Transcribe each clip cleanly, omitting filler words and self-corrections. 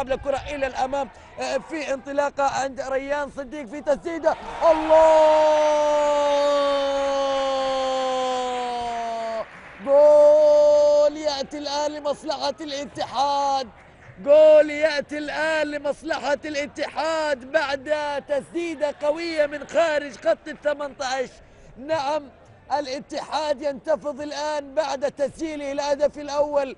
الكرة إلى الأمام في انطلاقة عند ريان صديق في تسديدة. الله، جول يأتي الآن لمصلحة الاتحاد، جول يأتي الآن لمصلحة الاتحاد بعد تسديدة قوية من خارج خط ال18. نعم، الاتحاد ينتفض الآن بعد تسجيله الهدف الأول.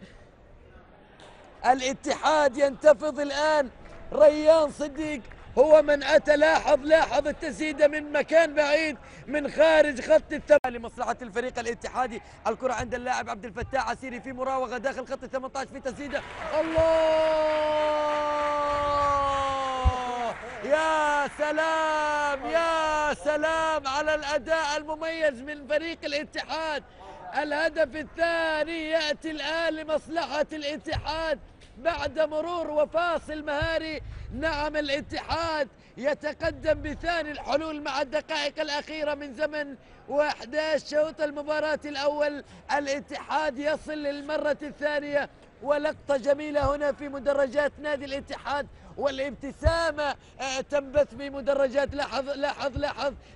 الاتحاد ينتفض الآن، ريان صديق هو من أتى. لاحظ التسديدة من مكان بعيد من خارج خط الثمانية لمصلحة الفريق الاتحادي. الكرة عند اللاعب عبد الفتاح عسيري في مراوغة داخل خط ال18 في تسديدة. الله، يا سلام يا سلام على الأداء المميز من فريق الاتحاد. الهدف الثاني يأتي الآن لمصلحة الاتحاد بعد مرور وفاصل مهاري. نعم، الاتحاد يتقدم بثاني الحلول مع الدقائق الأخيرة من زمن و11 شوط المباراة الأول. الاتحاد يصل للمرة الثانية، ولقطة جميلة هنا في مدرجات نادي الاتحاد، والابتسامة تنبث في مدرجات.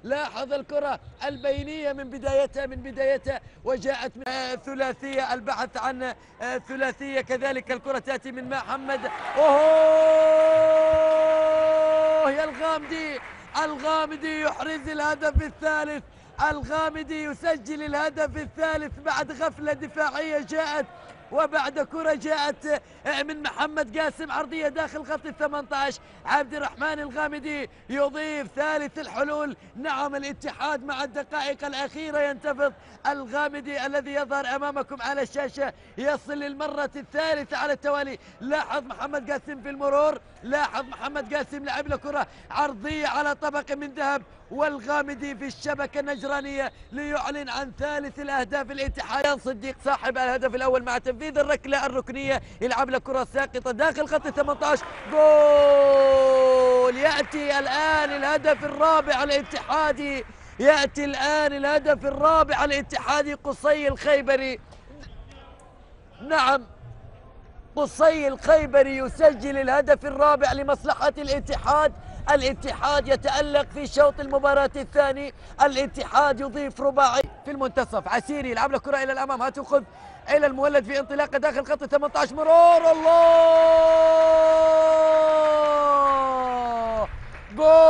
لاحظ الكرة البينية من بدايتها وجاءت من ثلاثية، البحث عن ثلاثية. كذلك الكرة تأتي من محمد. أوه، يا الغامدي يحرز الهدف الثالث. الغامدي يسجل الهدف الثالث بعد غفلة دفاعية جاءت، وبعد كرة جاءت من محمد قاسم عرضية داخل خط ال18. عبد الرحمن الغامدي يضيف ثالث الحلول. نعم، الاتحاد مع الدقائق الأخيرة ينتفض. الغامدي الذي يظهر أمامكم على الشاشة يصل للمرة الثالثة على التوالي. لاحظ محمد قاسم في المرور، لعب له كرة عرضية على طبق من ذهب، والغامدي في الشبكة النجرانية ليعلن عن ثالث الأهداف الاتحاد. صديق صاحب الهدف الأول مع تنفيذ الركلة الركنية يلعب له كرة ساقطة داخل خط ال18. جول، يأتي الآن الهدف الرابع الاتحادي، الاتحادي. قصي الخيبري، نعم، قصي الخيبري يسجل الهدف الرابع لمصلحة الاتحاد. الاتحاد يتألق في شوط المباراة الثاني. الاتحاد يضيف رباعي في المنتصف. عسيري يلعب له كرة إلى الأمام، هتأخذ إلى المولد في انطلاقة داخل خط 18. مرور، الله، جول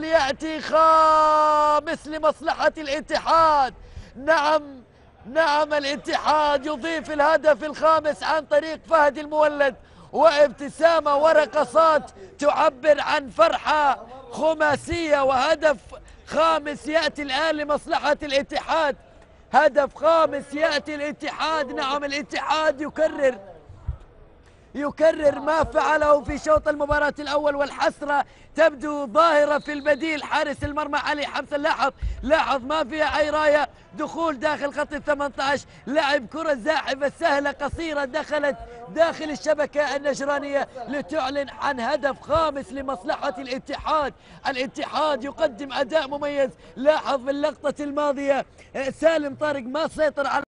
يأتي خامس لمصلحة الاتحاد. نعم، الاتحاد يضيف الهدف الخامس عن طريق فهد المولد، وابتسامة ورقصات تعبر عن فرحة خماسية. وهدف خامس يأتي الآن لمصلحة الاتحاد، هدف خامس يأتي الاتحاد. نعم، الاتحاد يكرر ما فعله في شوط المباراة الأول، والحسرة تبدو ظاهرة في البديل حارس المرمى علي حمزة. لاحظ ما فيها أي راية، دخول داخل خط ال18، لعب كرة زاحفة سهلة قصيرة دخلت داخل الشبكة النجرانية لتعلن عن هدف خامس لمصلحة الاتحاد. الاتحاد يقدم أداء مميز. لاحظ في اللقطة الماضية سالم طارق ما سيطر على